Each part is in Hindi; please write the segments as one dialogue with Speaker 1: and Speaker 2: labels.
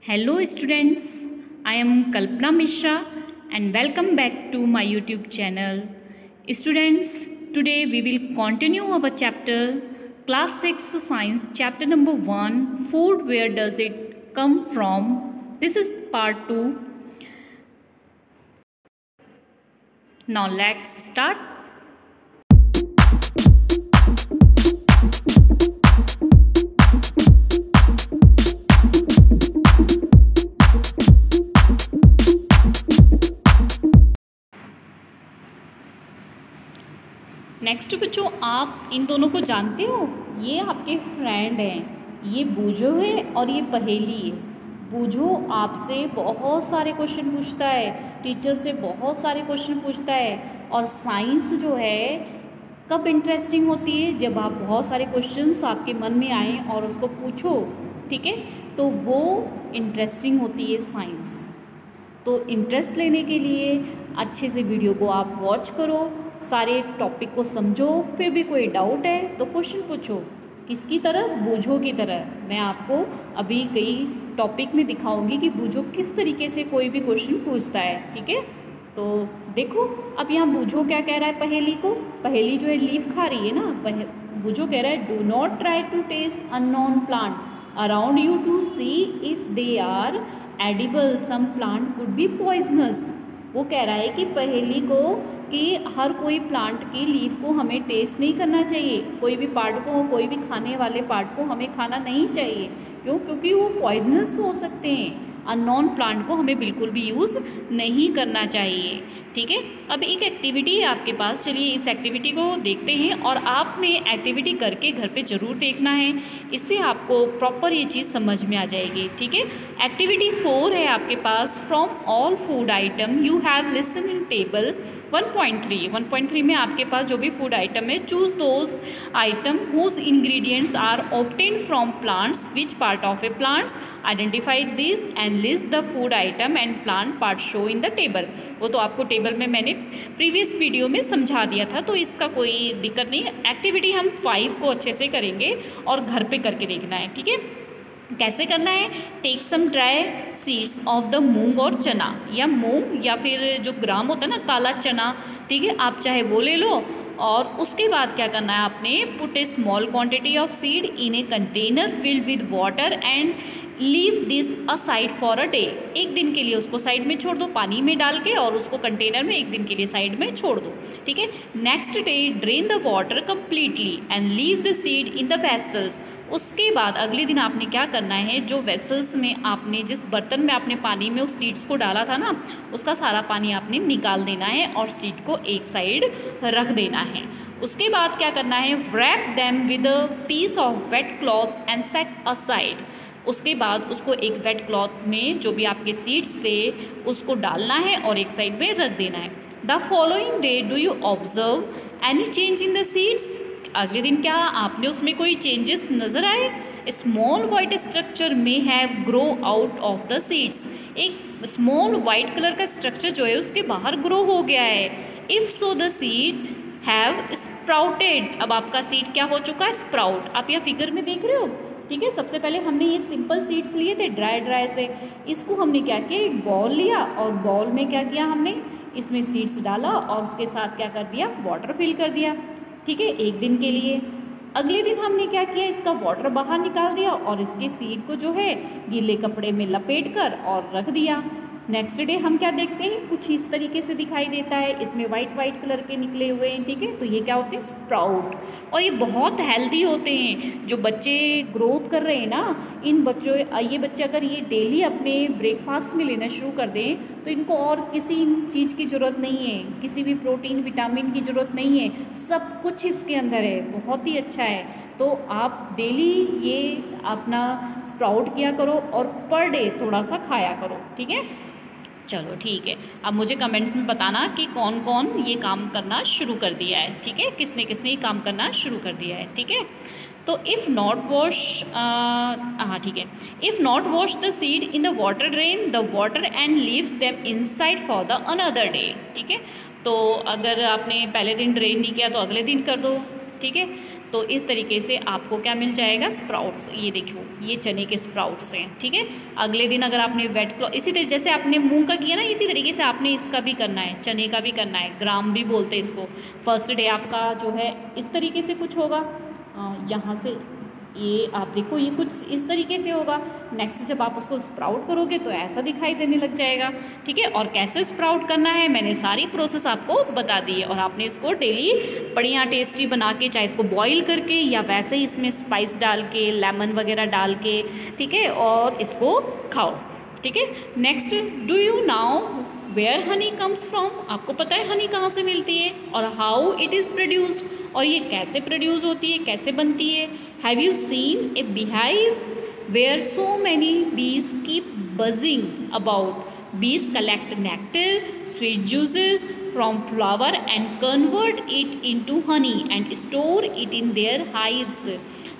Speaker 1: Hello students, I am Kalpana Mishra and welcome back to my YouTube channel. Students, today we will continue our chapter Class 6 Science chapter number 1 Food, where does it come from? This is part 2. Now let's start. Next बच्चों, आप इन दोनों को जानते हो? ये आपके फ्रेंड हैं, ये बूझो है और ये पहेली है। बूझो आपसे बहुत सारे क्वेश्चन पूछता है, टीचर से बहुत सारे क्वेश्चन पूछता है। और साइंस जो है कब इंटरेस्टिंग होती है? जब आप बहुत सारे क्वेश्चंस आपके मन में आए और उसको पूछो, ठीक है, तो वो इंटरेस्टिंग होती है साइंस। तो इंटरेस्ट लेने के लिए अच्छे से वीडियो को आप वॉच करो, सारे टॉपिक को समझो, फिर भी कोई डाउट है तो क्वेश्चन पूछो। किसकी तरह? बूझो की तरह। मैं आपको अभी कई टॉपिक में दिखाऊंगी कि बूझो किस तरीके से कोई भी क्वेश्चन पूछता है, ठीक है। तो देखो अब यहाँ बूझो क्या कह रहा है पहेली को। पहेली जो है लीफ खा रही है ना, बूझो कह रहा है do not try to taste unknown plant around you to see if they are edible, some plant could be poisonous. वो कह रहा है कि पहेली को कि हर कोई प्लांट की लीफ को हमें टेस्ट नहीं करना चाहिए, कोई भी पार्ट को, कोई भी खाने वाले पार्ट को हमें खाना नहीं चाहिए। क्यों? क्योंकि वो पॉइजनस हो सकते हैं। अननोन प्लांट को हमें बिल्कुल भी यूज़ नहीं करना चाहिए, ठीक है। अब एक एक्टिविटी है आपके पास, चलिए इस एक्टिविटी को देखते हैं और आपने एक्टिविटी करके घर पे ज़रूर देखना है, इससे आपको प्रॉपर ये चीज़ समझ में आ जाएगी, ठीक है। एक्टिविटी 4 है आपके पास। From all food item you have listen in table 1.3 में आपके पास जो भी फूड आइटम है, choose those item whose ingredients are obtained from plants, which part of a plants, identify this and list the food item and plant part show in the table. वो तो आपको टेबल में मैंने प्रीवियस वीडियो में समझा दिया था, तो इसका कोई दिक्कत नहीं। एक्टिविटी हम 5 को अच्छे से करेंगे और घर पे करके देखना है, ठीक है। कैसे करना है? Take some dry seeds of the moong और चना, या मूंग या फिर जो ग्राम होता है ना काला चना, ठीक है, आप चाहे वो ले लो। और उसके बाद क्या करना है आपने? Put A small quantity of seed in a container filled with water and leave this aside for a day. एक दिन के लिए उसको साइड में छोड़ दो पानी में डाल के, और उसको कंटेनर में एक दिन के लिए साइड में छोड़ दो, ठीक है। Next day drain the water completely and leave the seed in the vessels. उसके बाद अगले दिन आपने क्या करना है? जो वेसल्स में आपने, जिस बर्तन में आपने पानी में उस सीड्स को डाला था ना, उसका सारा पानी आपने निकाल देना है और सीड को एक साइड रख देना है। उसके बाद क्या करना है? wrap them with a piece of wet cloth and set aside। उसके बाद उसको एक वेट क्लॉथ में जो भी आपके सीड्स थे उसको डालना है और एक साइड में रख देना है। The following day do you observe any change in the seeds? अगले दिन क्या आपने उसमें कोई चेंजेस नज़र आए? स्मॉल वाइट स्ट्रक्चर में have grow out of the seeds. एक स्मॉल वाइट कलर का स्ट्रक्चर जो है उसके बाहर ग्रो हो गया है। If so the seed have sprouted. अब आपका सीड क्या हो चुका है? स्प्राउट। आप यहाँ फिगर में देख रहे हो, ठीक है। सबसे पहले हमने ये सिंपल सीड्स लिए थे ड्राई से, इसको हमने क्या किया? एक बॉल लिया और बॉल में क्या किया हमने? इसमें सीड्स डाला और उसके साथ क्या कर दिया? वाटर फिल कर दिया, ठीक है, एक दिन के लिए। अगले दिन हमने क्या किया? इसका वाटर बाहर निकाल दिया और इसके सीड को जो है गीले कपड़े में लपेट कर और रख दिया। नेक्स्ट डे हम क्या देखते हैं? कुछ इस तरीके से दिखाई देता है, इसमें वाइट कलर के निकले हुए हैं, ठीक है। तो ये क्या होते हैं? स्प्राउट। और ये बहुत हेल्दी होते हैं। जो बच्चे ग्रोथ कर रहे हैं ना, इन बच्चों, ये बच्चे अगर ये डेली अपने ब्रेकफास्ट में लेना शुरू कर दें तो इनको और किसी चीज़ की ज़रूरत नहीं है, किसी भी प्रोटीन विटामिन की ज़रूरत नहीं है, सब कुछ इसके अंदर है, बहुत ही अच्छा है। तो आप डेली ये अपना स्प्राउट किया करो और पर डे थोड़ा सा खाया करो, ठीक है। चलो ठीक है, अब मुझे कमेंट्स में बताना कि कौन कौन ये काम करना शुरू कर दिया है, ठीक है, किसने किसने ये काम करना शुरू कर दिया है, ठीक है। तो इफ़ नॉट वॉश, हाँ ठीक है, if not wash the seed in the water, drain the water and leaves them inside for the another day, ठीक है। तो अगर आपने पहले दिन ड्रेन नहीं किया तो अगले दिन कर दो, ठीक है। तो इस तरीके से आपको क्या मिल जाएगा, स्प्राउट्स। ये देखो ये चने के स्प्राउट्स हैं, ठीक है। अगले दिन अगर आपने वेट क्लॉथ, इसी तरीके जैसे आपने मूंग का किया ना, इसी तरीके से आपने इसका भी करना है, चने का भी करना है। ग्राम भी बोलते हैं इसको। फर्स्ट डे आपका जो है इस तरीके से कुछ होगा, यहाँ से ये आप देखो ये कुछ इस तरीके से होगा। नेक्स्ट जब आप उसको स्प्राउट करोगे तो ऐसा दिखाई देने लग जाएगा, ठीक है। और कैसे स्प्राउट करना है मैंने सारी प्रोसेस आपको बता दी है। और आपने इसको डेली बढ़िया टेस्टी बना के, चाहे इसको बॉईल करके या वैसे ही इसमें स्पाइस डाल के, लेमन वगैरह डाल के, ठीक है, और इसको खाओ, ठीक है। Next, do you know where honey comes from? आपको पता है हनी कहाँ से मिलती है और हाउ इट इज़ प्रोड्यूस्ड, और ये कैसे प्रोड्यूस होती है, कैसे बनती है। Have you seen A beehive where so many bees keep buzzing about? Bees collect nectar, sweet juices from flower and convert it into honey and store it in their hives.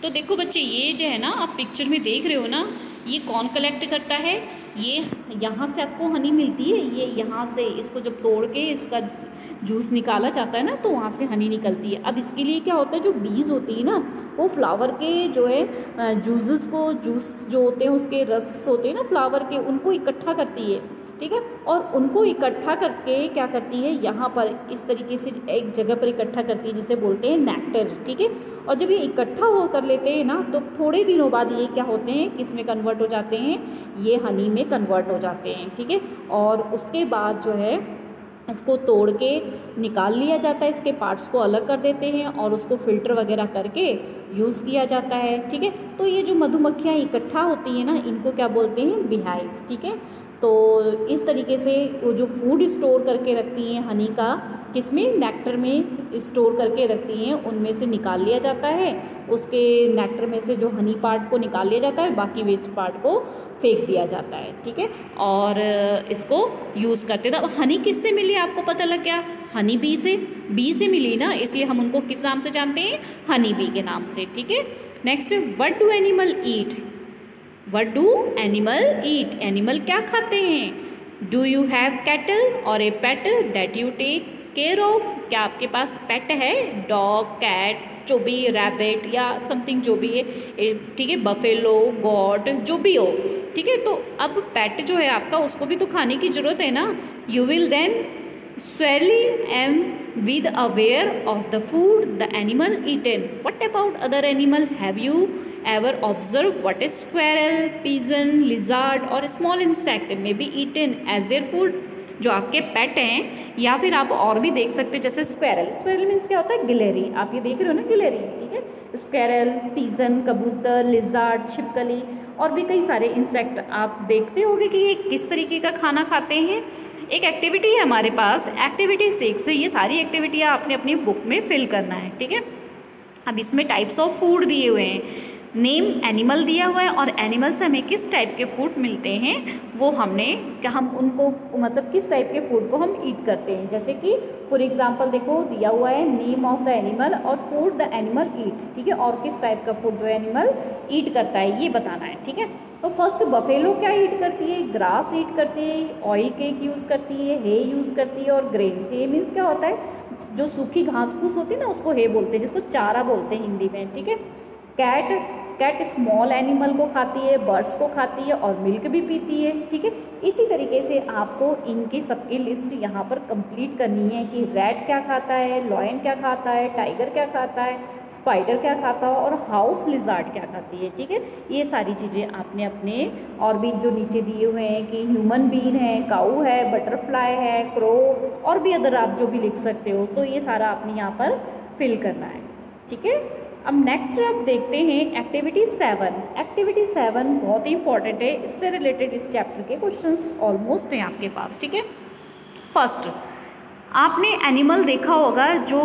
Speaker 1: तो देखो बच्चे, ये जो है ना आप पिक्चर में देख रहे हो ना, ये कौन कलेक्ट करता है? ये यहाँ से आपको हनी मिलती है, ये यहाँ से इसको जब तोड़ के इसका जूस निकाला जाता है ना, तो वहाँ से हनी निकलती है। अब इसके लिए क्या होता है, जो बीज होती है ना, वो फ्लावर के जो है जूस जो होते हैं, उसके रस होते हैं ना फ्लावर के, उनको इकट्ठा करती है, ठीक है। और उनको इकट्ठा करके क्या करती है, यहाँ पर इस तरीके से एक जगह पर इकट्ठा करती है, जिसे बोलते हैं नेक्टर, ठीक है। और जब ये इकट्ठा हो कर लेते हैं ना, तो थोड़े दिनों बाद ये क्या होते हैं, किस में कन्वर्ट हो जाते हैं, ये हनी में कन्वर्ट हो जाते हैं, ठीक है। और उसके बाद जो है इसको तोड़ के निकाल लिया जाता है, इसके पार्ट्स को अलग कर देते हैं और उसको फिल्टर वगैरह करके यूज़ किया जाता है, ठीक है। तो ये जो मधुमक्खियाँ इकट्ठा होती हैं ना, इनको क्या बोलते हैं, बीहाइव, ठीक है। तो इस तरीके से वो जो फूड स्टोर करके रखती हैं हनी का, किसमें, नेक्टर में स्टोर करके रखती हैं, उनमें से निकाल लिया जाता है। उसके नेक्टर में से जो हनी पार्ट को निकाल लिया जाता है, बाकी वेस्ट पार्ट को फेंक दिया जाता है, ठीक है। और इसको यूज़ करते हैं। अब हनी किससे मिली आपको पता लग गया, हनी बी से मिली ना, इसलिए हम उनको किस नाम से जानते हैं, हनी बी के नाम से, ठीक है। Next, what do animal eat? What do animal eat? Animal क्या खाते हैं? डू यू हैव कैटल और a pet that you take care of? क्या आपके पास पेट है, डॉग, कैट, जो भी, रैबिट या समथिंग जो भी है, ठीक है, बफेलो, गॉट, जो भी हो, ठीक है। तो अब पेट जो है आपका, उसको भी तो खाने की ज़रूरत है ना। You will then surely am with aware of the food the animal eaten. What about other animal? Have you ever observed what a squirrel, pigeon, lizard or small insect may be eaten as their food? जो आपके पेट हैं, या फिर आप और भी देख सकते हैं, जैसे स्क्वेरल मीन्स क्या होता है, गिलहरी। आप ये देख रहे हो ना, गिलहरी, ठीक है। स्क्वेरल, पिजन, कबूतर, लिजार्ड, छिपकली और भी कई सारे इंसेक्ट आप देखते होंगे कि ये किस तरीके का खाना खाते हैं। एक एक्टिविटी है हमारे पास, एक्टिविटी 6 से ये सारी एक्टिविटियाँ आपने अपनी बुक में फिल करना है, ठीक है। अब इसमें टाइप्स ऑफ फूड दिए हुए हैं, नेम एनिमल दिया हुआ है, और एनिमल से हमें किस टाइप के फूड मिलते हैं वो हमने, क्या हम उनको मतलब किस टाइप के फूड को हम ईट करते हैं। जैसे कि फॉर एग्जांपल देखो दिया हुआ है नेम ऑफ द एनिमल और फूड द एनिमल ईट, ठीक है। और किस टाइप का फूड जो एनिमल ईट करता है ये बताना है, ठीक है। तो फर्स्ट बफेलो क्या ईट करती है, ग्रास ईट करती है, ऑयल केक यूज़ करती है, हे यूज़ करती है और ग्रेन्स। हे मीन्स क्या होता है, जो सूखी घास फूस होती है ना, उसको हे बोलते हैं, जिसको चारा बोलते हैं हिंदी में, ठीक है। कैट स्मॉल एनिमल को खाती है, बर्ड्स को खाती है और मिल्क भी पीती है, ठीक है। इसी तरीके से आपको इनके सबकी लिस्ट यहाँ पर कंप्लीट करनी है कि रैट क्या खाता है, लॉयन क्या खाता है, टाइगर क्या खाता है, स्पाइडर क्या खाता है और हाउस लिजार्ड क्या खाती है, ठीक है। ये सारी चीज़ें आपने अपने, और भी जो नीचे दिए हुए हैं कि ह्यूमन बीन है, काऊ है, बटरफ्लाई है, क्रो, और भी अदर आप जो भी लिख सकते हो, तो ये सारा आपने यहाँ पर फिल करना है, ठीक है। अब नेक्स्ट आप देखते हैं एक्टिविटी 7। एक्टिविटी 7 बहुत ही इंपॉर्टेंट है, इससे रिलेटेड इस चैप्टर के क्वेश्चंस ऑलमोस्ट हैं आपके पास, ठीक है। फर्स्ट, आपने एनिमल देखा होगा जो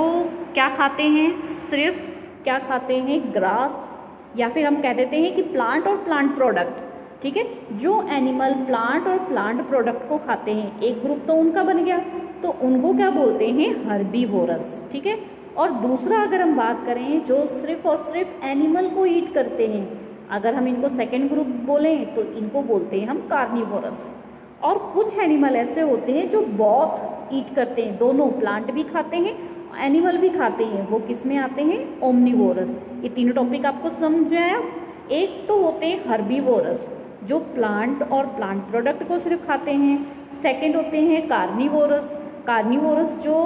Speaker 1: क्या खाते हैं, सिर्फ क्या खाते हैं, ग्रास, या फिर हम कह देते हैं कि प्लांट और प्लांट प्रोडक्ट, ठीक है। जो एनिमल प्लांट और प्लांट प्रोडक्ट को खाते हैं, एक ग्रुप तो उनका बन गया, तो उनको क्या बोलते हैं, हर्बीवोरस, ठीक है। और दूसरा अगर हम बात करें जो सिर्फ और सिर्फ एनिमल को ईट करते हैं, अगर हम इनको सेकेंड ग्रुप बोलें तो इनको बोलते हैं हम कार्निवोरस। और कुछ एनिमल ऐसे होते हैं जो बोथ ईट करते हैं, दोनों प्लांट भी खाते हैं एनिमल भी खाते हैं, वो किस में आते हैं, ओमनीवोरस। ये तीनों टॉपिक आपको समझ आया। एक तो होते हैं हर्बीवोरस, जो प्लांट और प्लांट प्रोडक्ट को सिर्फ खाते हैं। सेकंड होते हैं कार्निवोरस, कार्निवोरस जो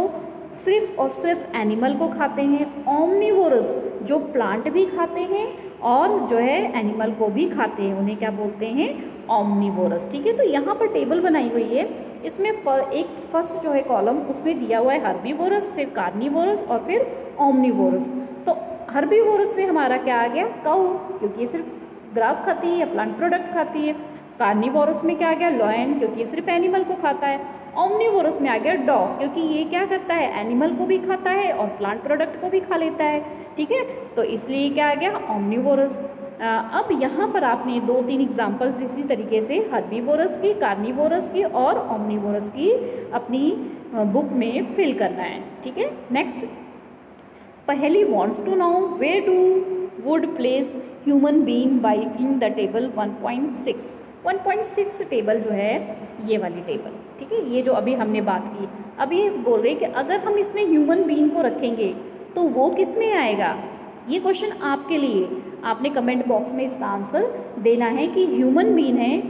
Speaker 1: सिर्फ और सिर्फ एनिमल को खाते हैं। ओमनीवोरस जो प्लांट भी खाते हैं और जो है एनिमल को भी खाते हैं, उन्हें क्या बोलते हैं, ओमनीवोरस। ठीक है, तो यहाँ पर टेबल बनाई हुई है, इसमें एक फर्स्ट जो है कॉलम उसमें दिया हुआ है हर्बीवोरस, फिर कार्निवोरस और फिर ओमनीवोरस। तो हर्बीवोरस में हमारा क्या आ गया, काऊ, क्योंकि ये सिर्फ ग्रास खाती है या प्लांट प्रोडक्ट खाती है। कार्निवोरस में क्या आ गया, लॉयन, क्योंकि ये सिर्फ एनिमल को खाता है। ओमनीवोरस में आ गया डॉग, क्योंकि ये क्या करता है, एनिमल को भी खाता है और प्लांट प्रोडक्ट को भी खा लेता है। ठीक है, तो इसलिए क्या आ गया, ओमनीवोरस। अब यहाँ पर आपने 2-3 एग्जाम्पल्स इसी तरीके से हर्बीवोरस की, कार्निवोरस की और ओमनीवोरस की अपनी बुक में फिल करना है। ठीक है, next Paheli wants to know where do would place human being by filling the table 1.6। 1.6 table जो है ये वाली टेबल, ठीक है, ये जो अभी हमने बात की। अब ये बोल रहे हैं कि अगर हम इसमें ह्यूमन बीइंग को रखेंगे तो वो किस में आएगा। ये क्वेश्चन आपके लिए, आपने कमेंट बॉक्स में इसका आंसर देना है कि ह्यूमन बीइंग है,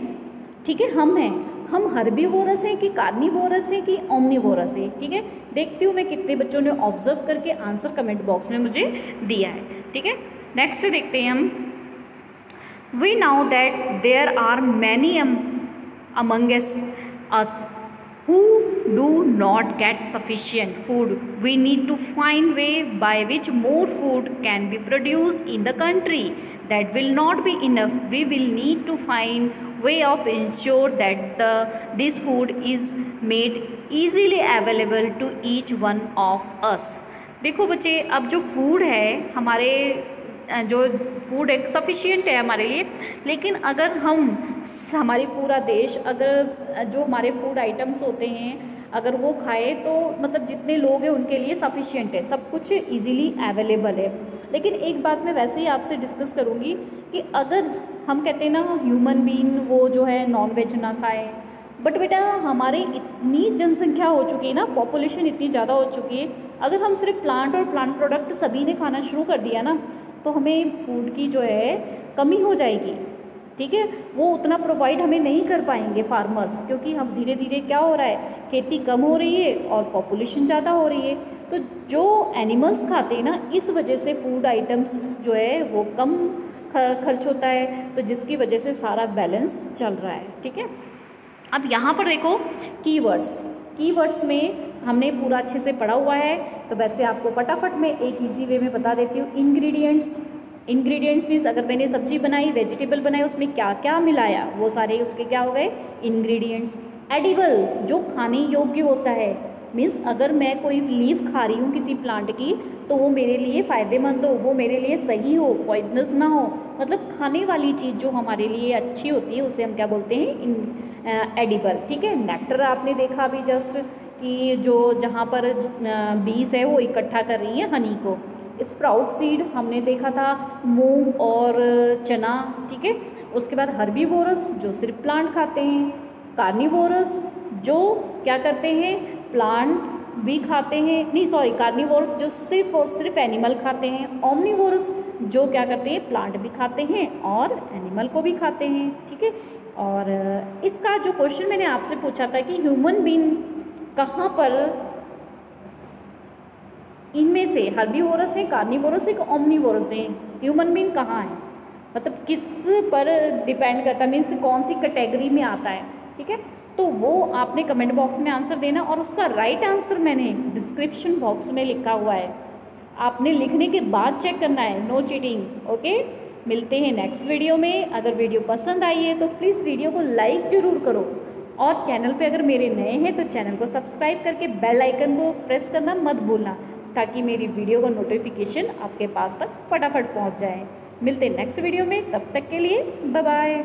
Speaker 1: ठीक है, हम हैं, हम हर्बीवोरस हैं कि कार्निवोरस हैं कि ओमनीवोरस है। ठीक है, देखती हूँ मैं कितने बच्चों ने ऑब्जर्व करके आंसर कमेंट बॉक्स में मुझे दिया है। ठीक है, नेक्स्ट देखते हैं हम। We know that there are many among us who do not get sufficient food. We need to find way by which more food can be produced in the country. That will not be enough. We will need to find way of ensure that this food is made easily available to each one of us. देखो बच्चे, अब जो फूड है हमारे, जो फूड एक सफिशिएंट है हमारे लिए, लेकिन अगर हमारे पूरा देश अगर जो हमारे फूड आइटम्स होते हैं अगर वो खाए तो मतलब जितने लोग हैं उनके लिए सफिशिएंट है, सब कुछ इजीली अवेलेबल है। लेकिन एक बात मैं वैसे ही आपसे डिस्कस करूँगी कि अगर हम कहते हैं ना ह्यूमन बीइंग वो जो है नॉन वेज ना खाए, बट बेटा हमारे इतनी जनसंख्या हो चुकी है ना, पॉपुलेशन इतनी ज़्यादा हो चुकी है, अगर हम सिर्फ प्लांट और प्लांट प्रोडक्ट सभी ने खाना शुरू कर दिया ना तो हमें फूड की जो है कमी हो जाएगी। ठीक है, वो उतना प्रोवाइड हमें नहीं कर पाएंगे फार्मर्स, क्योंकि हम धीरे धीरे क्या हो रहा है, खेती कम हो रही है और पॉपुलेशन ज़्यादा हो रही है। तो जो एनिमल्स खाते हैं ना, इस वजह से फूड आइटम्स जो है वो कम खर्च होता है, तो जिसकी वजह से सारा बैलेंस चल रहा है। ठीक है, अब यहाँ पर देखो कीवर्ड्स में हमने पूरा अच्छे से पढ़ा हुआ है, तो वैसे आपको फटाफट में एक इजी वे में बता देती हूँ। इंग्रेडिएंट्स मीन्स अगर मैंने सब्जी बनाई, वेजिटेबल बनाई, उसमें क्या क्या मिलाया, वो सारे उसके क्या हो गए, इंग्रेडिएंट्स। एडिबल जो खाने योग्य होता है, मीन्स अगर मैं कोई लीफ खा रही हूँ किसी प्लांट की तो वो मेरे लिए फ़ायदेमंद हो, वो मेरे लिए सही हो, पॉइजनस ना हो, मतलब खाने वाली चीज़ जो हमारे लिए अच्छी होती है उसे हम क्या बोलते हैं, एडिबल। ठीक है, नेक्टर आपने देखा अभी जस्ट कि जो जहाँ पर बीज है वो इकट्ठा कर रही है हनी को। स्प्राउट सीड हमने देखा था, मूंग और चना। ठीक है, उसके बाद हर्बीवोरस जो सिर्फ प्लांट खाते हैं, कार्निवोरस जो क्या करते हैं, प्लांट भी खाते हैं, नहीं सॉरी कार्निवोरस जो सिर्फ और सिर्फ एनिमल खाते हैं, ओमनीवोरस जो क्या करते हैं, प्लांट भी खाते हैं और एनिमल को भी खाते हैं। ठीक है, और इसका जो क्वेश्चन मैंने आपसे पूछा था कि ह्यूमन बीइंग कहाँ पर इनमें से हर्बीवोरस है, कार्निवोरस है, ओमनीवोरस है, ह्यूमन बीइंग कहाँ है, मतलब किस पर डिपेंड करता है, मीन्स कौन सी कैटेगरी में आता है। ठीक है, तो वो आपने कमेंट बॉक्स में आंसर देना, और उसका राइट आंसर मैंने डिस्क्रिप्शन बॉक्स में लिखा हुआ है, आपने लिखने के बाद चेक करना है, नो चीटिंग। ओके, मिलते हैं नेक्स्ट वीडियो में। अगर वीडियो पसंद आई है तो प्लीज़ वीडियो को लाइक ज़रूर करो, और चैनल पे अगर मेरे नए हैं तो चैनल को सब्सक्राइब करके बेल आइकन को प्रेस करना मत भूलना, ताकि मेरी वीडियो का नोटिफिकेशन आपके पास तक फटाफट पहुंच जाए। मिलते हैं नेक्स्ट वीडियो में, तब तक के लिए बाय बाय।